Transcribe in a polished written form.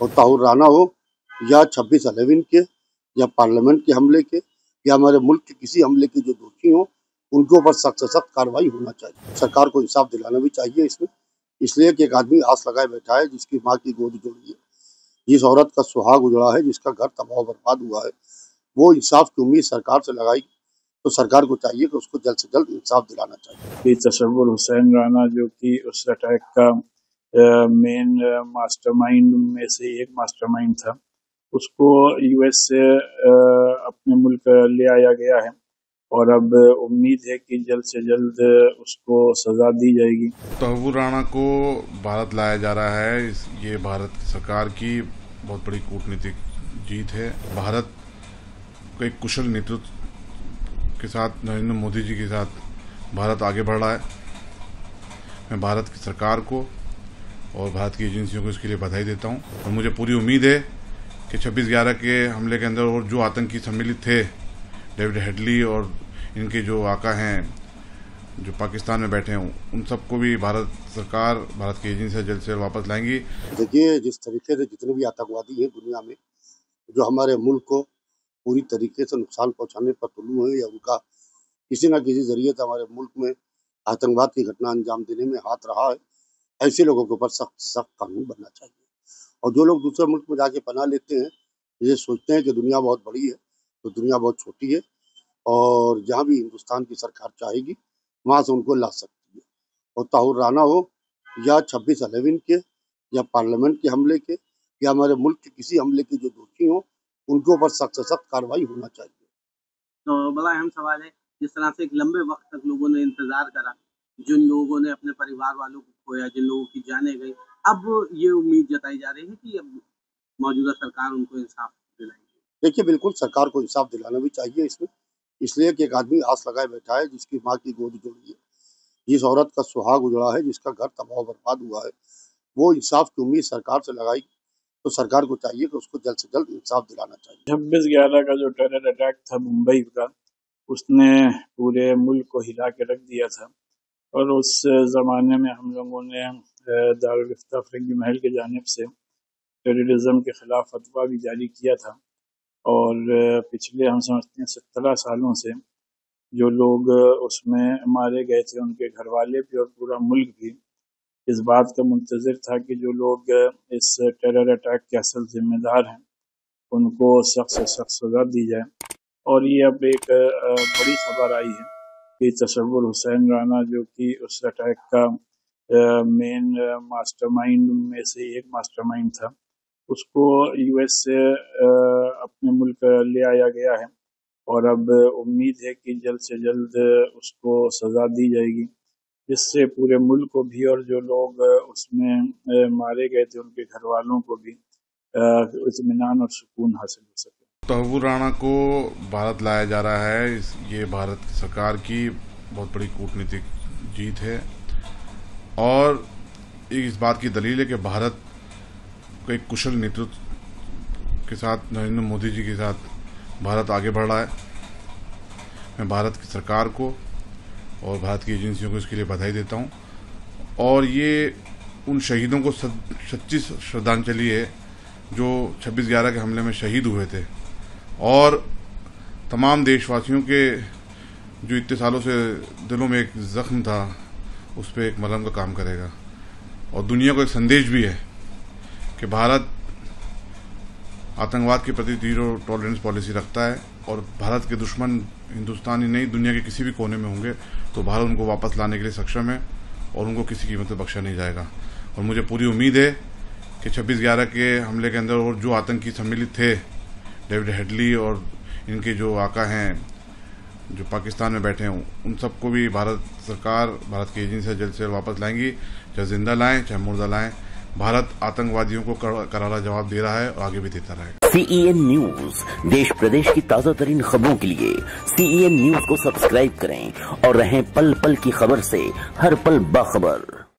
और ताहुर राना हो या 26/11 के या पार्लियामेंट के हमले के या हमारे मुल्क के किसी हमले के जो दोषी हों उनके ऊपर सख्त से सख्त कार्रवाई होना चाहिए। सरकार को इंसाफ दिलाना भी चाहिए इसमें, इसलिए कि एक आदमी आस लगाए बैठा है जिसकी माँ की गोद जुड़ी है, जिस औरत का सुहाग उजड़ा है, जिसका घर तबाह बर्बाद हुआ है, वो इंसाफ की उम्मीद सरकार से लगाई तो सरकार को चाहिए कि उसको जल्द से जल्द इंसाफ दिलाना चाहिए। तसव्वुर हुसैन राना जो कि उस अटैक का मेन मास्टरमाइंड में से एक मास्टरमाइंड था, उसको यूएस से अपने मुल्क ले आया गया है और अब उम्मीद है कि जल्द से जल्द उसको सजा दी जाएगी। ताहुर राना को भारत लाया जा रहा है, ये भारत सरकार की बहुत बड़ी कूटनीतिक जीत है। भारत को एक कुशल नेतृत्व के साथ नरेंद्र मोदी जी के साथ भारत आगे बढ़ रहा है। मैं भारत की सरकार को और भारत की एजेंसियों को इसके लिए बधाई देता हूं और मुझे पूरी उम्मीद है कि 26/11 के हमले के अंदर और जो आतंकी सम्मिलित थे, डेविड हेडली और इनके जो आका हैं जो पाकिस्तान में बैठे हैं, उन सबको भी भारत सरकार, भारत की एजेंसियां जल्द से वापस लाएंगी। देखिए, जिस तरीके से जितने भी आतंकवादी हैं दुनिया में जो हमारे मुल्क को पूरी तरीके से नुकसान पहुंचाने पर तुलू है या उनका किसी न किसी जरिए से हमारे मुल्क में आतंकवाद की घटना अंजाम देने में हाथ रहा है, ऐसे लोगों के ऊपर सख्त सख्त कानून बनना चाहिए। और जो लोग दूसरे मुल्क में जाके पनाह लेते हैं, ये सोचते हैं कि दुनिया बहुत बड़ी है, तो दुनिया बहुत छोटी है और जहाँ भी हिंदुस्तान की सरकार चाहेगी वहाँ से उनको ला सकती है। और ताहुर राना हो या 26/11 के या पार्लियामेंट के हमले के या हमारे मुल्क के किसी हमले के जो दोषी हों उनके ऊपर सख्त से सख्त कार्रवाई होना चाहिए। तो बड़ा अहम सवाल है, जिस तरह से एक लंबे वक्त तक लोगों ने इंतजार करा, जिन लोगों ने अपने परिवार वालों को खोया, जिन लोगों की जानें गई, अब ये उम्मीद जताई जा रही है कि अब मौजूदा सरकार उनको इंसाफ दिलाएगी। देखिए, बिल्कुल सरकार को इंसाफ दिलाना भी चाहिए इसमें, इसलिए कि एक आदमी आस लगाए बैठा है जिसकी माँ की गोद जुड़ी है, जिस औरत का सुहाग उजड़ा है, जिसका घर तबाह बर्बाद हुआ है, वो इंसाफ की उम्मीद सरकार से लगाई तो सरकार को चाहिए कि उसको जल्द से जल्द इंसाफ दिलाना चाहिए। 26/11 का जो टेरर अटैक था मुंबई का, उसने पूरे मुल्क को हिला के रख दिया था और उस ज़माने में हम लोगों ने दारुल इफ्ता फरंगी महल की जानिब से टेररिज्म के ख़िलाफ़ फतवा भी जारी किया था। और पिछले हम समझते हैं 17 सालों से जो लोग उसमें मारे गए थे, उनके घर वाले भी और पूरा मुल्क भी इस बात का मुंतज़िर था कि जो लोग इस टेरर अटैक के असल जिम्मेदार हैं उनको सख्त से सख्त सज़ा दी जाए। और ये अब एक बड़ी खबर आई है कि तसव्वुर हुसैन राना जो कि उस अटैक का मेन मास्टरमाइंड में से एक मास्टरमाइंड था, उसको यूएस से अपने मुल्क ले आया गया है और अब उम्मीद है कि जल्द से जल्द उसको सज़ा दी जाएगी, जिससे पूरे मुल्क को भी और जो लोग उसमें मारे गए थे उनके घर वालों को भी इत्मीनान और सुकून हासिल हो सके। ताहुर राना को भारत लाया जा रहा है, ये भारत सरकार की बहुत बड़ी कूटनीतिक जीत है और इस बात की दलील है कि भारत को एक कुशल नेतृत्व के साथ नरेंद्र मोदी जी के साथ भारत आगे बढ़ रहा है। मैं भारत की सरकार को और भारत की एजेंसियों को इसके लिए बधाई देता हूं और ये उन शहीदों को सच्ची श्रद्धांजलि है जो 26/11 के हमले में शहीद हुए थे और तमाम देशवासियों के जो इतने सालों से दिलों में एक जख्म था उस पर एक मलहम का काम करेगा। और दुनिया को एक संदेश भी है कि भारत आतंकवाद के प्रति जीरो टॉलरेंस पॉलिसी रखता है और भारत के दुश्मन हिंदुस्तान ही नहीं दुनिया के किसी भी कोने में होंगे तो भारत उनको वापस लाने के लिए सक्षम है और उनको किसी कीमत पर बख्शा नहीं जाएगा। और मुझे पूरी उम्मीद है कि 26/11 के हमले के अंदर और जो आतंकी सम्मिलित थे, डेविड हेडली और इनके जो आका हैं जो पाकिस्तान में बैठे हैं, उन सबको भी भारत सरकार, भारत की एजेंसियां जल्द से वापस लाएंगी, चाहे जिंदा लाएं चाहे मुर्दा लाएं। भारत आतंकवादियों को करारा जवाब दे रहा है और आगे भी देता रहेगा। CEN न्यूज, देश प्रदेश की ताजा तरीन खबरों के लिए CEN न्यूज को सब्सक्राइब करें और रहें पल पल की खबर से हर पल बाखबर।